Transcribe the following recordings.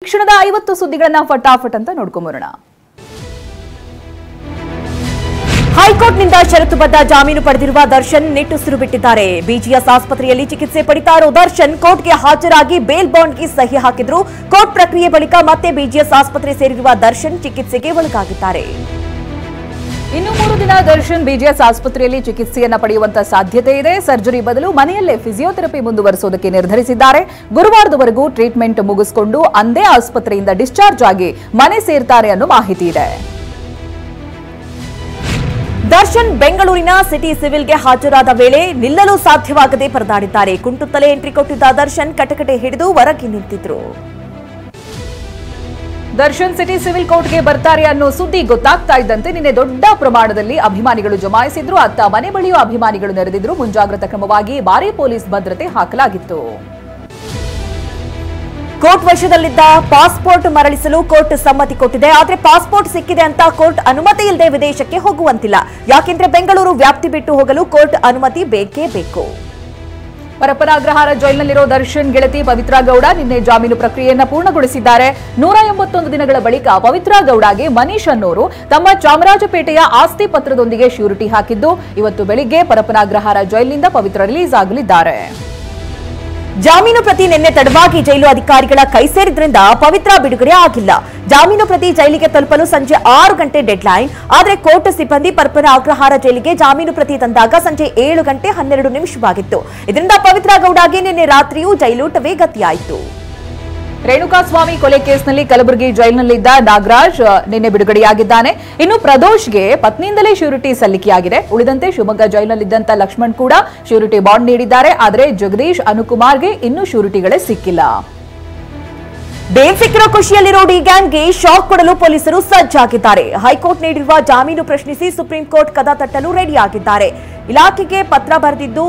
ಕ್ಷಣದ 50 ಸುದ್ದಿಗಳನ್ನ ಫಟಾಫಟ್ ಅಂತ ನೋಡ್ಕೊಂಬರೋಣ. ಹೈಕೋರ್ಟ್ನಿಂದ ಷರತ್ತುಬದ್ಧ ಜಾಮೀನು ಪಡೆದಿರುವ ದರ್ಶನ್ ನಿಟ್ಟುಸಿರು ಬಿಟ್ಟಿದ್ದಾರೆ. ಬಿಜಿಎಸ್ ಆಸ್ಪತ್ರೆಯಲ್ಲಿ ಚಿಕಿತ್ಸೆ ಪಡಿತಾ ಇರೋ ದರ್ಶನ್ ಕೋರ್ಟ್ಗೆ ಹಾಜರಾಗಿ ಬೇಲ್ ಬಾಂಡ್ಗೆ ಸಹಿ ಹಾಕಿದ್ರು. ಕೋರ್ಟ್ ಪ್ರಕ್ರಿಯೆ ಬಳಿಕ ಮತ್ತೆ ಬಿಜಿಎಸ್ ಆಸ್ಪತ್ರೆ ಸೇರಿರುವ ದರ್ಶನ್ ಚಿಕಿತ್ಸೆಗೆ ಒಳಗಾಗಿದ್ದಾರೆ. ಇನ್ನು 3 ದಿನ ದರ್ಶನ್ ಬಿಜಿಎಸ್ ಆಸ್ಪತ್ರೆಯಲ್ಲಿ ಚಿಕಿತ್ಸೆಯನ್ನ ಪಡೆಯುವಂತ ಸಾಧ್ಯತೆ ಇದೆ. ಸರ್ಜರಿ ಬದಲು ಮನೆಯಲ್ಲೇ ಫಿಸಿಯೋಥೆರಪಿ ಮುಂದುವರಿಸುವುದಕ್ಕೆ ನಿರ್ಧರಿಸಿದ್ದಾರೆ. ಗುರುವಾರದವರೆಗೂ ಟ್ರೀಟ್ಮೆಂಟ್ ಮುಗಿಸಿಕೊಂಡು ಅಂದೇ ಆಸ್ಪತ್ರೆಯಿಂದ ಡಿಸ್ಚಾರ್ಜ್ ಆಗಿ ಮನೆ ಸೇರ್ತಾರೆ ಅನ್ನೋ ಮಾಹಿತಿ ಇದೆ. ದರ್ಶನ್ ಬೆಂಗಳೂರಿನ ಸಿಟಿ ಸಿವಿಲ್ಗೆ ಹಾಜರಾದ ವೇಳೆ ನಿಲ್ಲಲು ಸಾಧ್ಯವಾಗದೆ ಪರದಾಡಿದ್ದಾರೆ. ಕುಂಟುತ್ತಲೇ ಎಂಟ್ರಿ ಕೊಟ್ಟಿದ್ದ ದರ್ಶನ್ ಕಟಕಟೆ ಹಿಡಿದು ಹೊರಗೆ ನಿಂತಿದ್ರು. ದರ್ಶನ್ ಸಿಟಿ ಸಿವಿಲ್ ಕೋರ್ಟ್ಗೆ ಬರ್ತಾರೆ ಅನ್ನೋ ಸುದ್ದಿ ಗೊತ್ತಾಗ್ತಾ ಇದ್ದಂತೆ ನಿನ್ನೆ ದೊಡ್ಡ ಪ್ರಮಾಣದಲ್ಲಿ ಅಭಿಮಾನಿಗಳು ಜಮಾಯಿಸಿದ್ರು. ಅತ್ತ ಮನೆ ಬಳಿಯೂ ಅಭಿಮಾನಿಗಳು ನೆರೆದಿದ್ರು. ಮುಂಜಾಗ್ರತಾ ಕ್ರಮವಾಗಿ ಭಾರೀ ಪೊಲೀಸ್ ಭದ್ರತೆ ಹಾಕಲಾಗಿತ್ತು. ಕೋರ್ಟ್ ವಶದಲ್ಲಿದ್ದ ಪಾಸ್ಪೋರ್ಟ್ ಮರಳಿಸಲು ಕೋರ್ಟ್ ಸಮ್ಮತಿ ಕೊಟ್ಟಿದೆ. ಆದರೆ ಪಾಸ್ಪೋರ್ಟ್ ಸಿಕ್ಕಿದೆ ಅಂತ ಕೋರ್ಟ್ ಅನುಮತಿ ಇಲ್ಲದೆ ವಿದೇಶಕ್ಕೆ ಹೋಗುವಂತಿಲ್ಲ. ಯಾಕೆಂದ್ರೆ ಬೆಂಗಳೂರು ವ್ಯಾಪ್ತಿ ಬಿಟ್ಟು ಹೋಗಲು ಕೋರ್ಟ್ ಅನುಮತಿ ಬೇಕೇ ಬೇಕು. ಪರಪ್ಪನ ಅಗ್ರಹಾರ ಜೈಲಿನಲ್ಲಿರೋ ದರ್ಶನ್ ಗೆಳತಿ ಪವಿತ್ರಾ ಗೌಡ ನಿನ್ನೆ ಜಾಮೀನು ಪ್ರಕ್ರಿಯೆಯನ್ನು ಪೂರ್ಣಗೊಳಿಸಿದ್ದಾರೆ. 181 ದಿನಗಳ ಬಳಿಕ ಪವಿತ್ರಾ ಗೌಡಗೆ ಮನೀಶ್ ಅನ್ನೋರು ತಮ್ಮ ಚಾಮರಾಜಪೇಟೆಯ ಆಸ್ತಿ ಪತ್ರದೊಂದಿಗೆ ಶ್ಯೂರಿಟಿ ಹಾಕಿದ್ದು ಇವತ್ತು ಬೆಳಿಗ್ಗೆ ಪರಪ್ಪನ ಅಗ್ರಹಾರ ಜೈಲಿನಿಂದ ಪವಿತ್ರ ರಿಲೀಸ್ ಆಗಲಿದ್ದಾರೆ. ಜಾಮೀನು ಪ್ರತಿ ನಿನ್ನೆ ತಡವಾಗಿ ಜೈಲು ಅಧಿಕಾರಿಗಳ ಕೈ ಸೇರಿದ್ರಿಂದ ಪವಿತ್ರ ಬಿಡುಗಡೆ ಆಗಿಲ್ಲ. ಜಾಮೀನು ಪ್ರತಿ ಜೈಲಿಗೆ ತಲುಪಲು ಸಂಜೆ 6 ಗಂಟೆ ಡೆಡ್ಲೈನ್. ಆದರೆ ಕೋರ್ಟ್ ಸಿಬ್ಬಂದಿ ಪರಪ್ಪನ ಅಗ್ರಹಾರ ಜೈಲಿಗೆ ಜಾಮೀನು ಪ್ರತಿ ತಂದಾಗ ಸಂಜೆ 7 ಗಂಟೆ 12 ನಿಮಿಷವಾಗಿತ್ತು. ಇದರಿಂದ ಪವಿತ್ರ ಗೌಡಗೆ ನಿನ್ನೆ ರಾತ್ರಿಯೂ ಜೈಲೂಟವೇ ಗತಿಯಾಯಿತು. ರೇಣುಕಾಸ್ವಾಮಿ ಕೊಲೆ ಕೇಸ್ನಲ್ಲಿ ಕಲಬುರಗಿ ಜೈಲಿನಲ್ಲಿದ್ದ ನಾಗರಾಜ್ ನಿನ್ನೆ ಬಿಡುಗಡೆಯಾಗಿದ್ದಾನೆ. ಇನ್ನು ಪ್ರದೋಷ್ಗೆ ಪತ್ನಿಯಿಂದಲೇ ಶ್ಯೂರಿಟಿ ಸಲ್ಲಿಕೆಯಾಗಿದೆ. ಉಳಿದಂತೆ ಶಿವಮೊಗ್ಗ ಜೈಲಿನಲ್ಲಿದ್ದಂತ ಲಕ್ಷ್ಮಣ್ ಕೂಡ ಶ್ಯೂರಿಟಿ ಬಾಂಡ್ ನೀಡಿದ್ದಾರೆ. ಆದರೆ ಜಗದೀಶ್ ಅನುಕುಮಾರ್ಗೆ ಇನ್ನೂ ಶ್ಯೂರಿಟಿಗಳೇ ಸಿಕ್ಕಿಲ್ಲ. ಬೇಲ್ ಸಿಕ್ಕಿರೋ ಖುಷಿಯಲ್ಲಿರೋ ಡಿ ಗ್ಯಾಂಗ್ಗೆ ಶಾಕ್ ಕೊಡಲು ಪೊಲೀಸರು ಸಜ್ಜಾಗಿದ್ದಾರೆ. ಹೈಕೋರ್ಟ್ ನೀಡಿರುವ ಜಾಮೀನು ಪ್ರಶ್ನಿಸಿ ಸುಪ್ರೀಂ ಕೋರ್ಟ್ ಕದ ತಟ್ಟಲು ರೆಡಿಯಾಗಿದ್ದಾರೆ. ಇಲಾಖೆಗೆ ಪತ್ರ ಬರೆದಿದ್ದು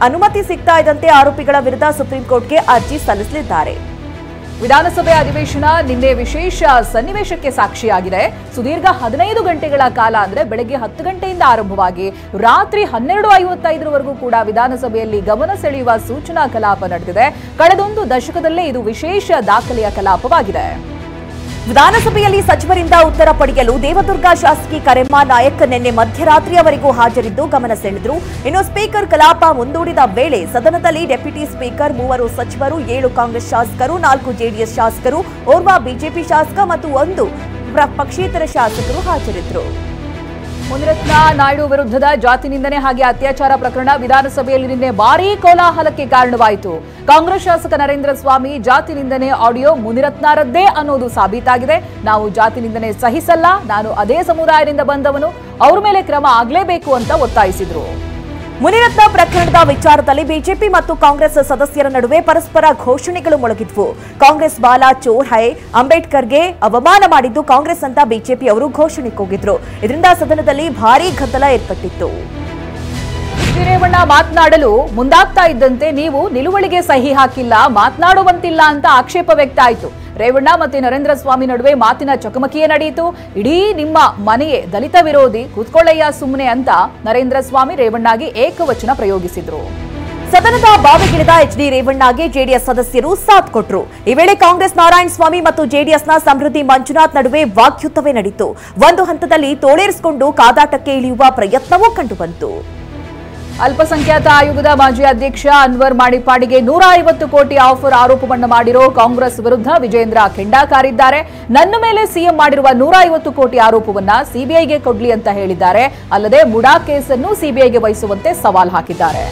ಅನುಮತಿ ಸಿಗ್ತಾ ಇದ್ದಂತೆ ಆರೋಪಿಗಳ ವಿರುದ್ಧ ಸುಪ್ರೀಂ ಕೋರ್ಟ್ಗೆ ಅರ್ಜಿ ಸಲ್ಲಿಸಲಿದ್ದಾರೆ. ವಿಧಾನಸಭೆ ಅಧಿವೇಶನ ನಿನ್ನೆ ವಿಶೇಷ ಸನ್ನಿವೇಶಕ್ಕೆ ಸಾಕ್ಷಿಯಾಗಿದೆ. ಸುದೀರ್ಘ 15 ಗಂಟೆಗಳ ಕಾಲ ಅಂದ್ರೆ ಬೆಳಗ್ಗೆ 10 ಗಂಟೆಯಿಂದ ಆರಂಭವಾಗಿ ರಾತ್ರಿ 12:55 ಕೂಡ ವಿಧಾನಸಭೆಯಲ್ಲಿ ಗಮನ ಸೆಳೆಯುವ ಸೂಚನಾ ಕಲಾಪ ನಡೆದಿದೆ. ಕಳೆದೊಂದು ದಶಕದಲ್ಲೇ ಇದು ವಿಶೇಷ ದಾಖಲೆಯ ಕಲಾಪವಾಗಿದೆ. ವಿಧಾನಸಭೆಯಲ್ಲಿ ಸಚಿವರಿಂದ ಉತ್ತರ ಪಡೆಯಲು ದೇವದುರ್ಗ ಶಾಸಕಿ ಕರೆಮ್ಮ ನಾಯಕ್ ನಿನ್ನೆ ಮಧ್ಯರಾತ್ರಿಯವರೆಗೂ ಹಾಜರಿದ್ದು ಗಮನ ಸೆಳೆದ್ರು. ಇನ್ನು ಸ್ಪೀಕರ್ ಕಲಾಪ ಮುಂದೂಡಿದ ವೇಳೆ ಸದನದಲ್ಲಿ ಡೆಪ್ಯೂಟಿ ಸ್ಪೀಕರ್ 3 ಸಚಿವರು, 7 ಕಾಂಗ್ರೆಸ್ ಶಾಸಕರು, 4 ಜೆಡಿಎಸ್ ಶಾಸಕರು, ಓರ್ವ ಬಿಜೆಪಿ ಶಾಸಕ ಮತ್ತು 1 ಪಕ್ಷೇತರ ಶಾಸಕರು ಹಾಜರಿದ್ದರು. ಮುನಿರತ್ನ ನಾಯ್ಡು ವಿರುದ್ಧದ ಜಾತಿ ನಿಂದನೆ ಹಾಗೆ ಅತ್ಯಾಚಾರ ಪ್ರಕರಣ ವಿಧಾನಸಭೆಯಲ್ಲಿ ನಿನ್ನೆ ಭಾರೀ ಕೋಲಾಹಲಕ್ಕೆ ಕಾರಣವಾಯಿತು. ಕಾಂಗ್ರೆಸ್ ಶಾಸಕ ನರೇಂದ್ರ ಸ್ವಾಮಿ ಜಾತಿ ನಿಂದನೆ ಆಡಿಯೋ ಮುನಿರತ್ನರದ್ದೇ ಅನ್ನೋದು ಸಾಬೀತಾಗಿದೆ. ನಾವು ಜಾತಿ ನಿಂದನೆ ಸಹಿಸಲ್ಲ, ನಾನು ಅದೇ ಸಮುದಾಯದಿಂದ ಬಂದವನು, ಅವ್ರ ಮೇಲೆ ಕ್ರಮ ಆಗಲೇಬೇಕು ಅಂತ ಒತ್ತಾಯಿಸಿದ್ರು. ಮುನಿರತ್ನ ಪ್ರಕರಣದ ವಿಚಾರದಲ್ಲಿ ಬಿಜೆಪಿ ಮತ್ತು ಕಾಂಗ್ರೆಸ್ ಸದಸ್ಯರ ನಡುವೆ ಪರಸ್ಪರ ಘೋಷಣೆಗಳು ಮೊಳಗಿದ್ವು. ಕಾಂಗ್ರೆಸ್ ಬಾಲಾ ಚೋರ್ ಹೈ, ಅಂಬೇಡ್ಕರ್ಗೆ ಅವಮಾನ ಮಾಡಿದ್ದು ಕಾಂಗ್ರೆಸ್ ಅಂತ ಬಿಜೆಪಿ ಅವರು ಘೋಷಣೆ ಕೂಗಿದ್ರು. ಇದರಿಂದ ಸದನದಲ್ಲಿ ಭಾರೀ ಗದ್ದಲ ಏರ್ಪಟ್ಟಿತ್ತು. ರೇವಣ್ಣ ಮಾತನಾಡಲು ಮುಂದಾಗ್ತಾ ಇದ್ದಂತೆ ನೀವು ನಿಲುವಳಿಗೆ ಸಹಿ ಹಾಕಿಲ್ಲ, ಮಾತನಾಡುವಂತಿಲ್ಲ ಅಂತ ಆಕ್ಷೇಪ ವ್ಯಕ್ತ ಆಯಿತು. ರೇವಣ್ಣ ಮತ್ತು ನರೇಂದ್ರ ಸ್ವಾಮಿ ನಡುವೆ ಮಾತಿನ ಚಕಮಕಿಯೇ ನಡೆಯಿತು. ಇಡೀ ನಿಮ್ಮ ಮನೆಯೇ ದಲಿತ ವಿರೋಧಿ, ಕೂತ್ಕೊಳ್ಳಯ್ಯ ಸುಮ್ಮನೆ ಅಂತ ನರೇಂದ್ರ ಸ್ವಾಮಿ ರೇವಣ್ಣಗೆ ಏಕವಚನ ಪ್ರಯೋಗಿಸಿದ್ರು. ಸದನದ ಬಾವಿಗಿಳಿದ ಎಚ್ಡಿ ರೇವಣ್ಣಗೆ ಜೆಡಿಎಸ್ ಸದಸ್ಯರು ಸಾಥ್ ಕೊಟ್ಟರು. ಈ ವೇಳೆ ಕಾಂಗ್ರೆಸ್ ನಾರಾಯಣ ಸ್ವಾಮಿ ಮತ್ತು ಜೆಡಿಎಸ್ನ ಸಮೃದ್ಧಿ ಮಂಜುನಾಥ್ ನಡುವೆ ವಾಗ್ಯುದ್ಧವೇ ನಡೆಯಿತು. ಒಂದು ಹಂತದಲ್ಲಿ ತೋಳೇರಿಸಿಕೊಂಡು ಕಾದಾಟಕ್ಕೆ ಇಳಿಯುವ ಪ್ರಯತ್ನವೂ ಕಂಡುಬಂತು. ಅಲ್ಪಸಂಖ್ಯಾತ ಆಯೋಗದ ಮಾಜಿ ಅಧ್ಯಕ್ಷ ಅನ್ವರ್ ಮಾಣಿಪಾಡಿಗೆ 150 ಕೋಟಿ ಆಫರ್ ಆರೋಪವನ್ನು ಮಾಡಿರೋ ಕಾಂಗ್ರೆಸ್ ವಿರುದ್ಧ ವಿಜೇಂದ್ರ ಕೆಂಡ ಕಾರಿದ್ದಾರೆ. ನನ್ನ ಮೇಲೆ ಸಿಎಂ ಮಾಡಿರುವ 150 ಕೋಟಿ ಆರೋಪವನ್ನ ಸಿಬಿಐಗೆ ಕೊಡ್ಲಿ ಅಂತ ಹೇಳಿದ್ದಾರೆ. ಅಲ್ಲದೆ ಮುಡಾ ಕೇಸನ್ನು ಸಿಬಿಐಗೆ ವಹಿಸುವಂತೆ ಸವಾಲ್ ಹಾಕಿದ್ದಾರೆ.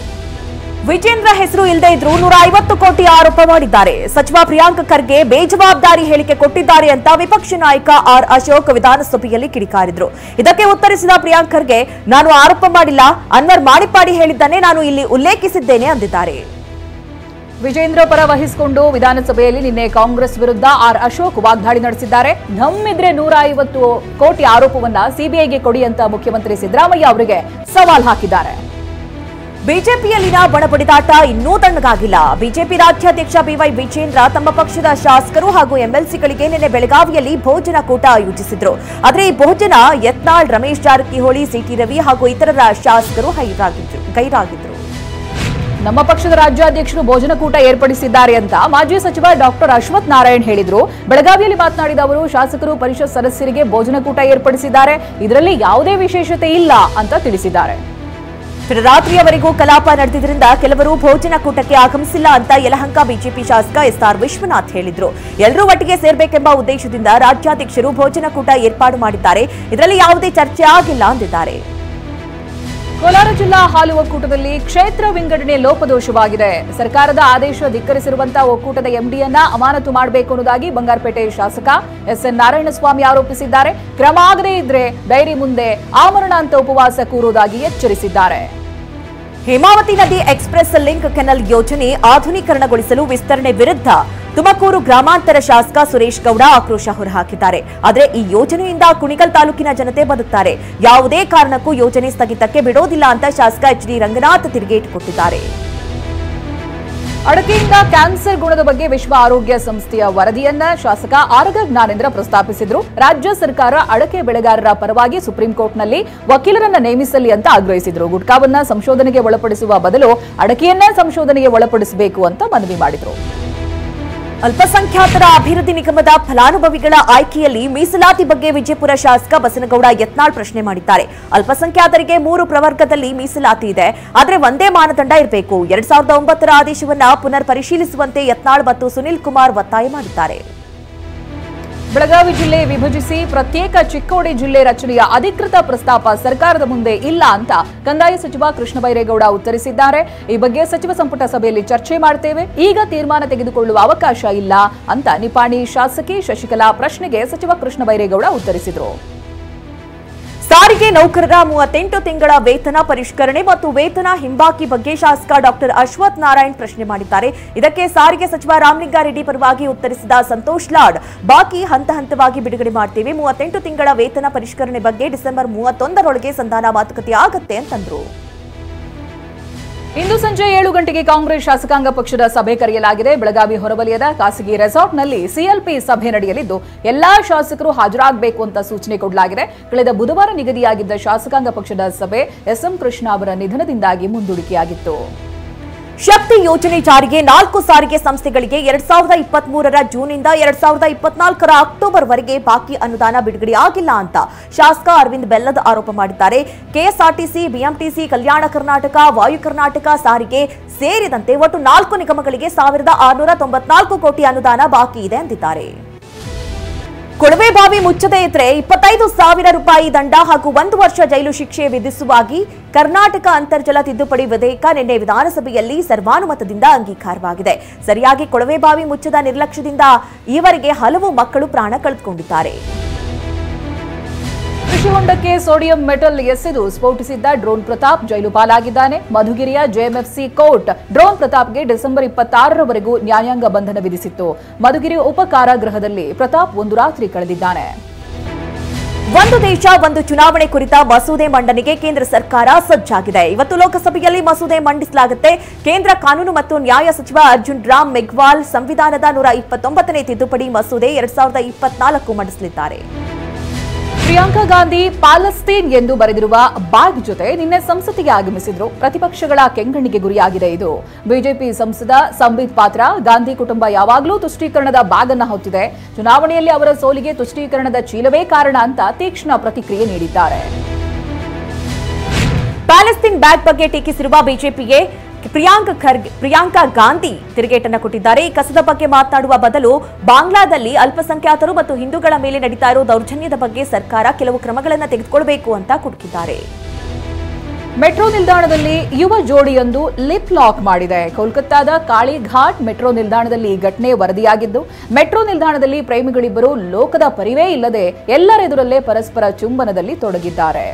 ವಿಜೇಂದ್ರ ಹೆಸರು ಇಲ್ಲದೆ ಇದ್ರೂ 150 ಕೋಟಿ ಆರೋಪ ಮಾಡಿದ್ದಾರೆ. ಸಚಿವ ಪ್ರಿಯಾಂಕ್ ಖರ್ಗೆ ಬೇಜವಾಬ್ದಾರಿ ಹೇಳಿಕೆ ಕೊಟ್ಟಿದ್ದಾರೆ ಅಂತ ವಿಪಕ್ಷ ನಾಯಕ ಆರ್ ಅಶೋಕ್ ವಿಧಾನಸಭೆಯಲ್ಲಿ ಕಿಡಿಕಾರಿದ್ರು. ಇದಕ್ಕೆ ಉತ್ತರಿಸಿದ ಪ್ರಿಯಾಂಕ್ ಖರ್ಗೆ, ನಾನು ಆರೋಪ ಮಾಡಿಲ್ಲ, ಅನ್ವರ್ ಮಾಣಿಪಾಡಿ ಹೇಳಿದ್ದಾನೆ, ನಾನು ಇಲ್ಲಿ ಉಲ್ಲೇಖಿಸಿದ್ದೇನೆ ಅಂದಿದ್ದಾರೆ. ವಿಜೇಂದ್ರ ಪರ ವಹಿಸಿಕೊಂಡು ವಿಧಾನಸಭೆಯಲ್ಲಿ ನಿನ್ನೆ ಕಾಂಗ್ರೆಸ್ ವಿರುದ್ಧ ಆರ್ ಅಶೋಕ್ ವಾಗ್ದಾಳಿ ನಡೆಸಿದ್ದಾರೆ. ನಮ್ಮಿದ್ರೆ 150 ಕೋಟಿ ಆರೋಪವನ್ನ ಸಿಬಿಐಗೆ ಕೊಡಿ ಅಂತ ಮುಖ್ಯಮಂತ್ರಿ ಸಿದ್ದರಾಮಯ್ಯ ಅವರಿಗೆ ಸವಾಲ್ ಹಾಕಿದ್ದಾರೆ. ಬಿಜೆಪಿಯಲ್ಲಿನ ಬಣಬಡಿದಾಟ ಇನ್ನೂ ತಣ್ಣಗಾಗಿಲ್ಲ. ಬಿಜೆಪಿ ರಾಜ್ಯಾಧ್ಯಕ್ಷ ಬಿವೈ ವಿಜೇಂದ್ರ ತಮ್ಮ ಪಕ್ಷದ ಶಾಸಕರು ಹಾಗೂ ಎಂಎಲ್ಸಿಗಳಿಗೆ ನಿನ್ನೆ ಬೆಳಗಾವಿಯಲ್ಲಿ ಭೋಜನ ಕೂಟ ಆಯೋಜಿಸಿದ್ರು. ಆದರೆ ಈ ಭೋಜನ ಯತ್ನಾಳ್, ರಮೇಶ್ ಜಾರಕಿಹೊಳಿ, ಸಿಟಿ ರವಿ ಹಾಗೂ ಇತರರ ಶಾಸಕರು ಗೈರಾಗಿದ್ರು. ನಮ್ಮ ಪಕ್ಷದ ರಾಜ್ಯಾಧ್ಯಕ್ಷರು ಭೋಜನಕೂಟ ಏರ್ಪಡಿಸಿದ್ದಾರೆ ಅಂತ ಮಾಜಿ ಸಚಿವ ಡಾಕ್ಟರ್ ಅಶ್ವಥ್ ನಾರಾಯಣ್ ಹೇಳಿದ್ರು. ಬೆಳಗಾವಿಯಲ್ಲಿ ಮಾತನಾಡಿದ ಅವರು, ಶಾಸಕರು ಪರಿಷತ್ ಸದಸ್ಯರಿಗೆ ಭೋಜನಕೂಟ ಏರ್ಪಡಿಸಿದ್ದಾರೆ, ಇದರಲ್ಲಿ ಯಾವುದೇ ವಿಶೇಷತೆ ಇಲ್ಲ ಅಂತ ತಿಳಿಸಿದ್ದಾರೆ. ರಾತ್ರಿಯವರೆಗೂ ಕಲಾಪ ನಡೆದಿದ್ದರಿಂದ ಕೆಲವರು ಭೋಜನ ಕೂಟಕ್ಕೆ ಆಗಮಿಸಿಲ್ಲ ಅಂತ ಯಲಹಂಕ ಬಿಜೆಪಿ ಶಾಸಕ ಎಸ್ಆರ್ ವಿಶ್ವನಾಥ್ ಹೇಳಿದ್ರು. ಎಲ್ಲರೂ ಒಟ್ಟಿಗೆ ಸೇರಬೇಕೆಂಬ ಉದ್ದೇಶದಿಂದ ರಾಜ್ಯಾಧ್ಯಕ್ಷರು ಭೋಜನ ಕೂಟ ಏರ್ಪಾಡು ಮಾಡಿದ್ದಾರೆ, ಇದರಲ್ಲಿ ಯಾವುದೇ ಚರ್ಚೆ ಆಗಿಲ್ಲ ಅಂದಿದ್ದಾರೆ. ಕೋಲಾರ ಜಿಲ್ಲಾ ಹಾಲು ಒಕ್ಕೂಟದಲ್ಲಿ ಕ್ಷೇತ್ರ ವಿಂಗಡಣೆ ಲೋಪದೋಷವಾಗಿದೆ. ಸರ್ಕಾರದ ಆದೇಶ ಧಿಕ್ಕರಿಸಿರುವಂತಹ ಒಕ್ಕೂಟದ ಎಂಡಿಯನ್ನ ಅಮಾನತು ಮಾಡಬೇಕು ಅನ್ನೋದಾಗಿ ಬಂಗಾರಪೇಟೆ ಶಾಸಕ ಎಸ್ಎನ್ ನಾರಾಯಣಸ್ವಾಮಿ ಆರೋಪಿಸಿದ್ದಾರೆ. ಕ್ರಮ ಆಗದೇ ಇದ್ರೆ ಡೈರಿ ಮುಂದೆ ಆಮರಣ ಅಂತ ಉಪವಾಸ ಕೂರುವುದಾಗಿ ಎಚ್ಚರಿಸಿದ್ದಾರೆ. ಹೇಮಾವತಿ ನದಿ ಎಕ್ಸ್ಪ್ರೆಸ್ ಲಿಂಕ್ ಕೆನಲ್ ಯೋಜನೆ ಆಧುನೀಕರಣಗೊಳಿಸಲು ವಿಸ್ತರಣೆ ವಿರುದ್ಧ ತುಮಕೂರು ಗ್ರಾಮಾಂತರ ಶಾಸಕ ಸುರೇಶ್ ಗೌಡ ಆಕ್ರೋಶ ಹೊರಹಾಕಿದ್ದಾರೆ. ಆದರೆ ಈ ಯೋಜನೆಯಿಂದ ಕುಣಿಗಲ್ ತಾಲೂಕಿನ ಜನತೆ ಬದುಕ್ತಾರೆ, ಯಾವುದೇ ಕಾರಣಕ್ಕೂ ಯೋಜನೆ ಸ್ಥಗಿತಕ್ಕೆ ಬಿಡೋದಿಲ್ಲ ಅಂತ ಶಾಸಕ ಎಚ್ಡಿ ರಂಗನಾಥ್ ತಿರುಗೇಟು ಕೊಟ್ಟಿದ್ದಾರೆ. ಅಡಕೆಯಿಂದ ಕ್ಯಾನ್ಸರ್ ಗುಣದ ಬಗ್ಗೆ ವಿಶ್ವ ಆರೋಗ್ಯ ಸಂಸ್ಥೆಯ ವರದಿಯನ್ನ ಶಾಸಕ ಆರಗ ಜ್ಞಾನೇಂದ್ರ ಪ್ರಸ್ತಾಪಿಸಿದ್ರು. ರಾಜ್ಯ ಸರ್ಕಾರ ಅಡಕೆ ಬೆಳೆಗಾರರ ಪರವಾಗಿ ಸುಪ್ರೀಂ ಕೋರ್ಟ್ನಲ್ಲಿ ವಕೀಲರನ್ನ ನೇಮಿಸಲಿ ಅಂತ ಆಗ್ರಹಿಸಿದ್ರು. ಗುಟ್ಕಾವನ್ನ ಸಂಶೋಧನೆಗೆ ಒಳಪಡಿಸುವ ಬದಲು ಅಡಕೆಯನ್ನೇ ಸಂಶೋಧನೆಗೆ ಒಳಪಡಿಸಬೇಕು ಅಂತ ಮನವಿ ಮಾಡಿದ್ರು. ಅಲ್ಪಸಂಖ್ಯಾತರ ಅಭಿವೃದ್ಧಿ ನಿಗಮದ ಫಲಾನುಭವಿಗಳ ಆಯ್ಕೆಯಲ್ಲಿ ಮೀಸಲಾತಿ ಬಗ್ಗೆ ವಿಜಯಪುರ ಶಾಸಕ ಬಸನಗೌಡ ಯತ್ನಾಳ್ ಪ್ರಶ್ನೆ ಮಾಡಿದ್ದಾರೆ. ಅಲ್ಪಸಂಖ್ಯಾತರಿಗೆ 3 ಪ್ರವರ್ಗದಲ್ಲಿ ಮೀಸಲಾತಿ ಇದೆ, ಆದರೆ ಒಂದೇ ಮಾನದಂಡ ಇರಬೇಕು. 2009ರ ಆದೇಶವನ್ನ ಪುನರ್ ಪರಿಶೀಲಿಸುವಂತೆ ಯತ್ನಾಳ್ ಮತ್ತು ಸುನಿಲ್ ಕುಮಾರ್ ಒತ್ತಾಯ ಮಾಡಿದ್ದಾರೆ. ಬೆಳಗಾವಿ ಜಿಲ್ಲೆ ವಿಭಜಿಸಿ ಪ್ರತ್ಯೇಕ ಚಿಕ್ಕೋಡಿ ಜಿಲ್ಲೆ ರಚನೆಯ ಅಧಿಕೃತ ಪ್ರಸ್ತಾಪ ಸರ್ಕಾರದ ಮುಂದೆ ಇಲ್ಲ ಅಂತ ಕಂದಾಯ ಸಚಿವ ಕೃಷ್ಣ ಬೈರೇಗೌಡ ಉತ್ತರಿಸಿದ್ದಾರೆ. ಈ ಬಗ್ಗೆ ಸಚಿವ ಸಂಪುಟ ಸಭೆಯಲ್ಲಿ ಚರ್ಚೆ ಮಾಡ್ತೇವೆ, ಈಗ ತೀರ್ಮಾನ ತೆಗೆದುಕೊಳ್ಳುವ ಅವಕಾಶ ಇಲ್ಲ ಅಂತ ನಿಪಾಣಿ ಶಾಸಕಿ ಶಶಿಕಲಾ ಪ್ರಶ್ನೆಗೆ ಸಚಿವ ಕೃಷ್ಣ ಬೈರೇಗೌಡ ಉತ್ತರಿಸಿದರು. ಸಾರಿಗೆ ನೌಕರರ 38 ತಿಂಗಳ ವೇತನ ಪರಿಷ್ಕರಣೆ ಮತ್ತು ವೇತನ ಹಿಂಬಾಕಿ ಬಗ್ಗೆ ಶಾಸಕ ಡಾಕ್ಟರ್ ಅಶ್ವಥ್ ನಾರಾಯಣ್ ಪ್ರಶ್ನೆ ಮಾಡಿದ್ದಾರೆ. ಇದಕ್ಕೆ ಸಾರಿಗೆ ಸಚಿವ ರಾಮಲಿಂಗಾರೆಡ್ಡಿ ಪರವಾಗಿ ಉತ್ತರಿಸಿದ ಸಂತೋಷ್ ಲಾಡ್, ಬಾಕಿ ಹಂತ ಹಂತವಾಗಿ ಬಿಡುಗಡೆ ಮಾಡ್ತೀವಿ, 38 ತಿಂಗಳ ವೇತನ ಪರಿಷ್ಕರಣೆ ಬಗ್ಗೆ ಡಿಸೆಂಬರ್ 31ರೊಳಗೆ ಸಂಧಾನ ಮಾತುಕತೆ ಆಗತ್ತೆ ಅಂತಂದ್ರು. ಇಂದು ಸಂಜೆ 7 ಗಂಟೆಗೆ ಕಾಂಗ್ರೆಸ್ ಶಾಸಕಾಂಗ ಪಕ್ಷದ ಸಭೆ ಕರೆಯಲಾಗಿದೆ. ಬೆಳಗಾವಿ ಹೊರವಲಯದ ಖಾಸಗಿ ರೆಸಾರ್ಟ್ನಲ್ಲಿ ಸಿಎಲ್ಪಿ ಸಭೆ ನಡೆಯಲಿದ್ದು ಎಲ್ಲಾ ಶಾಸಕರು ಹಾಜರಾಗಬೇಕು ಅಂತ ಸೂಚನೆ ಕೊಡಲಾಗಿದೆ. ಕಳೆದ ಬುಧವಾರ ನಿಗದಿಯಾಗಿದ್ದ ಶಾಸಕಾಂಗ ಪಕ್ಷದ ಸಭೆ ಎಸ್ಎಂ ಕೃಷ್ಣ ಅವರ ನಿಧನದಿಂದಾಗಿ ಮುಂದೂಡಿಕೆಯಾಗಿತ್ತು. ಶಕ್ತಿ ಯೋಜನೆ ಜಾರಿಗೆ 4 ಸಾರಿಗೆ ಸಂಸ್ಥೆಗಳಿಗೆ 2023ರ ಜೂನ್ನಿಂದ 2024ರ ಅಕ್ಟೋಬರ್ವರೆಗೆ ಬಾಕಿ ಅನುದಾನ ಬಿಡುಗಡೆಯಾಗಿಲ್ಲ ಅಂತ ಶಾಸಕ ಅರವಿಂದ್ ಬೆಲ್ಲದ್ ಆರೋಪ ಮಾಡಿದ್ದಾರೆ. ಕೆಎಸ್ಆರ್ಟಿಸಿ, ಬಿಎಂಟಿಸಿ, ಕಲ್ಯಾಣ ಕರ್ನಾಟಕ, ವಾಯು ಕರ್ನಾಟಕ ಸಾರಿಗೆ ಸೇರಿದಂತೆ ಒಟ್ಟು 4 ನಿಗಮಗಳಿಗೆ 1694 ಕೋಟಿ ಅನುದಾನ ಬಾಕಿ ಇದೆ ಅಂದಿದ್ದಾರೆ. ಕೊಳವೆ ಬಾವಿ ಮುಚ್ಚದೇ ಇದ್ರೆ 25,000 ರೂಪಾಯಿ ದಂಡ ಹಾಗೂ 1 ವರ್ಷ ಜೈಲು ಶಿಕ್ಷೆ ವಿಧಿಸುವಾಗಿ ಕರ್ನಾಟಕ ಅಂತರ್ಜಲ ತಿದ್ದುಪಡಿ ವಿಧೇಯಕ ನಿನ್ನೆ ವಿಧಾನಸಭೆಯಲ್ಲಿ ಸರ್ವಾನುಮತದಿಂದ ಅಂಗೀಕಾರವಾಗಿದೆ. ಸರಿಯಾಗಿ ಕೊಳವೆ ಬಾವಿ ಮುಚ್ಚದ ನಿರ್ಲಕ್ಷ್ಯದಿಂದ ಈವರೆಗೆ ಹಲವು ಮಕ್ಕಳು ಪ್ರಾಣ ಕಳೆದುಕೊಂಡಿದ್ದಾರೆ. ಕೃಷಿ ಹೊಂಡಕ್ಕೆ ಸೋಡಿಯಂ ಮೆಟಲ್ ಎಸೆದು ಸ್ಫೋಟಿಸಿದ್ದ ಡ್ರೋನ್ ಪ್ರತಾಪ್ ಜೈಲು ಪಾಲಾಗಿದ್ದಾನೆ. ಮಧುಗಿರಿಯ ಜೆಎಂಎಫ್ಸಿ ಕೋರ್ಟ್ ಡ್ರೋನ್ ಪ್ರತಾಪ್ಗೆ ಡಿಸೆಂಬರ್ 26ರವರೆಗೂ ನ್ಯಾಯಾಂಗ ಬಂಧನ ವಿಧಿಸಿತ್ತು. ಮಧುಗಿರಿ ಉಪ ಕಾರಾಗೃಹದಲ್ಲಿ ಪ್ರತಾಪ್ ಒಂದು ರಾತ್ರಿ ಕಳೆದಿದ್ದಾನೆ. ಒಂದು ದೇಶ ಒಂದು ಚುನಾವಣೆ ಕುರಿತ ಮಸೂದೆ ಮಂಡನೆಗೆ ಕೇಂದ್ರ ಸರ್ಕಾರ ಸಜ್ಜಾಗಿದೆ. ಇವತ್ತು ಲೋಕಸಭೆಯಲ್ಲಿ ಮಸೂದೆ ಮಂಡಿಸಲಾಗುತ್ತೆ. ಕೇಂದ್ರ ಕಾನೂನು ಮತ್ತು ನ್ಯಾಯ ಸಚಿವ ಅರ್ಜುನ್ ರಾಮ್ ಮೆಘ್ವಾಲ್ ಸಂವಿಧಾನದ 129ನೇ ತಿದ್ದುಪಡಿ ಮಸೂದೆ 2024 ಮಂಡಿಸಲಿದ್ದಾರೆ. ಪ್ರಿಯಾಂಕಾ ಗಾಂಧಿ ಪಾಲಸ್ತೀನ್ ಎಂದು ಬರೆದಿರುವ ಬ್ಯಾಗ್ ಜೊತೆ ನಿನ್ನೆ ಸಂಸತ್ತಿಗೆ ಆಗಮಿಸಿದ್ರು. ಪ್ರತಿಪಕ್ಷಗಳ ಕೆಂಗಣ್ಣಿಗೆ ಗುರಿಯಾಗಿದೆ ಇದು. ಬಿಜೆಪಿ ಸಂಸದ ಸಂಬಿತ್ ಪಾತ್ರ, ಗಾಂಧಿ ಕುಟುಂಬ ಯಾವಾಗಲೂ ತುಷ್ಟೀಕರಣದ ಬ್ಯಾಗ್ ಅನ್ನು ಹೊತ್ತಿದೆ, ಚುನಾವಣೆಯಲ್ಲಿ ಅವರ ಸೋಲಿಗೆ ತುಷ್ಟೀಕರಣದ ಚೀಲವೇ ಕಾರಣ ಅಂತ ತೀಕ್ಷ್ಣ ಪ್ರತಿಕ್ರಿಯೆ ನೀಡಿದ್ದಾರೆ. ಪ್ಯಾಲೆಸ್ತೀನ್ ಬ್ಯಾಗ್ ಬಗ್ಗೆ ಟೀಕಿಸಿರುವ ಬಿಜೆಪಿಗೆ ಪ್ರಿಯಾಂಕಾ ಗಾಂಧಿ ತಿರುಗೇಟನ್ನು ಕೊಟ್ಟಿದ್ದಾರೆ. ಈ ಕಸದ ಬಗ್ಗೆ ಮಾತನಾಡುವ ಬದಲು ಬಾಂಗ್ಲಾದಲ್ಲಿ ಅಲ್ಪಸಂಖ್ಯಾತರು ಮತ್ತು ಹಿಂದೂಗಳ ಮೇಲೆ ನಡೀತಾ ಇರೋ ದೌರ್ಜನ್ಯದ ಬಗ್ಗೆ ಸರ್ಕಾರ ಕೆಲವು ಕ್ರಮಗಳನ್ನು ತೆಗೆದುಕೊಳ್ಳಬೇಕು ಅಂತ ಕುಟುಕಿದ್ದಾರೆ. ಮೆಟ್ರೋ ನಿಲ್ದಾಣದಲ್ಲಿ ಯುವ ಜೋಡಿಯೊಂದು ಲಿಪ್ ಲಾಕ್ ಮಾಡಿದೆ. ಕೋಲ್ಕತ್ತಾದ ಕಾಳಿಘಾಟ್ ಮೆಟ್ರೋ ನಿಲ್ದಾಣದಲ್ಲಿ ಈ ಘಟನೆ ವರದಿಯಾಗಿದ್ದು, ಮೆಟ್ರೋ ನಿಲ್ದಾಣದಲ್ಲಿ ಪ್ರೇಮಿಗಳಿಬ್ಬರು ಲೋಕದ ಪರಿವೇ ಇಲ್ಲದೆ ಎಲ್ಲರೆದುರಲ್ಲೇ ಪರಸ್ಪರ ಚುಂಬನದಲ್ಲಿ ತೊಡಗಿದ್ದಾರೆ.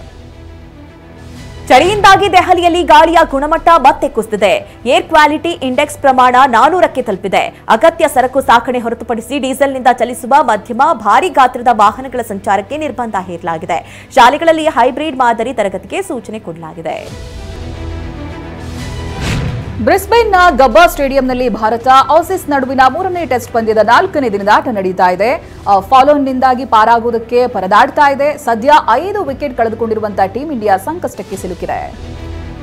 ಚಳಿಯಿಂದಾಗಿ ದೆಹಲಿಯಲ್ಲಿ ಗಾಳಿಯ ಗುಣಮಟ್ಟ ಮತ್ತೆ ಕುಸಿದಿದೆ. ಏರ್ ಕ್ವಾಲಿಟಿ ಇಂಡೆಕ್ಸ್ ಪ್ರಮಾಣ 400ಕ್ಕೆ ತಲುಪಿದೆ. ಅಗತ್ಯ ಸರಕು ಸಾಗಣೆ ಹೊರತುಪಡಿಸಿ ಡೀಸೆಲ್ನಿಂದ ಚಲಿಸುವ ಮಧ್ಯಮ ಭಾರಿ ಗಾತ್ರದ ವಾಹನಗಳ ಸಂಚಾರಕ್ಕೆ ನಿರ್ಬಂಧ ಹೇರಲಾಗಿದೆ. ಶಾಲೆಗಳಲ್ಲಿ ಹೈಬ್ರಿಡ್ ಮಾದರಿ ತರಗತಿಗೆ ಸೂಚನೆ ಕೊಡಲಾಗಿದೆ. ಬ್ರಿಸ್ಬೇನ್ನ ಗಬ್ಬಾ ಸ್ಟೇಡಿಯಂನಲ್ಲಿ ಭಾರತ ಆಸೀಸ್ ನಡುವಿನ 3ನೇ ಟೆಸ್ಟ್ ಪಂದ್ಯದ 4ನೇ ದಿನದ ಆಟ ನಡೀತಾ ಇದೆ. ಫಾಲೋನ್ನಿಂದಾಗಿ ಪಾರಾಗುವುದಕ್ಕೆ ಪರದಾಡ್ತಾ ಇದೆ. ಸದ್ಯ 5 ವಿಕೆಟ್ ಕಳೆದುಕೊಂಡಿರುವಂತಹ ಟೀಂ ಇಂಡಿಯಾ ಸಂಕಷ್ಟಕ್ಕೆ ಸಿಲುಕಿದೆ.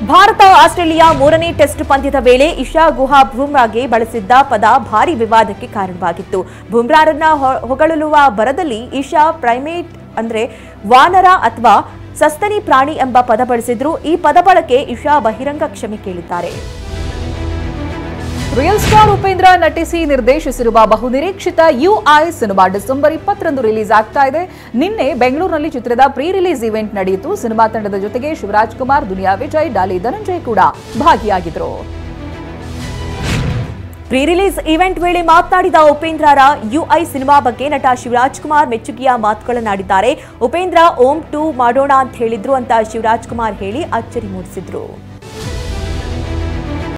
ಭಾರತ ಆಸ್ಟ್ರೇಲಿಯಾ 3ನೇ ಟೆಸ್ಟ್ ಪಂದ್ಯದ ವೇಳೆ ಇಶಾ ಗುಹಾ ಬುಮ್ರಾಗೆ ಬಳಸಿದ್ದ ಪದ ಭಾರೀ ವಿವಾದಕ್ಕೆ ಕಾರಣವಾಗಿತ್ತು. ಬುಮ್ರಾರನ್ನ ಹೊಗಳುವ ಬರದಲ್ಲಿ ಇಶಾ ಪ್ರೈಮೇಟ್ ಅಂದ್ರೆ ವಾನರ ಅಥವಾ ಸಸ್ತನಿ ಪ್ರಾಣಿ ಎಂಬ ಪದ ಬಳಸಿದ್ರು. ಈ ಪದ ಬಳಕೆ ಇಶಾ ಬಹಿರಂಗ ಕ್ಷಮೆ ಕೇಳಿದ್ದಾರೆ. ರಿಯಲ್ ಸ್ಟಾರ್ ಉಪೇಂದ್ರ ನಟಿಸಿ ನಿರ್ದೇಶಿಸಿರುವ ಬಹುನಿರೀಕ್ಷಿತ ಯುಐ ಸಿನಿಮಾ ಡಿಸೆಂಬರ್ 20ರಂದು ರಿಲೀಸ್ ಆಗ್ತಾ ಇದೆ. ನಿನ್ನೆ ಬೆಂಗಳೂರಿನಲ್ಲಿ ಚಿತ್ರದ ಪ್ರೀ ರಿಲೀಸ್ ಇವೆಂಟ್ ನಡೆಯಿತು. ಸಿನಿಮಾ ತಂಡದ ಜೊತೆಗೆ ಶಿವರಾಜ್ ಕುಮಾರ್, ದುನಿಯಾ ವಿಜಯ್, ಡಾಲಿ ಧನಂಜಯ್ ಕೂಡ ಭಾಗಿಯಾಗಿದ್ರು. ಪ್ರೀ ರಿಲೀಸ್ ಇವೆಂಟ್ ವೇಳೆ ಮಾತನಾಡಿದ ಉಪೇಂದ್ರರ ಯುಐ ಸಿನಿಮಾ ಬಗ್ಗೆ ನಟ ಶಿವರಾಜ್ ಕುಮಾರ್ ಮೆಚ್ಚುಗೆಯ ಮಾತುಗಳನ್ನಾಡಿದ್ದಾರೆ. ಉಪೇಂದ್ರ ಓಂ 2 ಮಾಡೋಣ ಅಂತ ಹೇಳಿದ್ರು ಅಂತ ಶಿವರಾಜ್ ಕುಮಾರ್ ಹೇಳಿ ಅಚ್ಚರಿ ಮೂಡಿಸಿದ್ರು.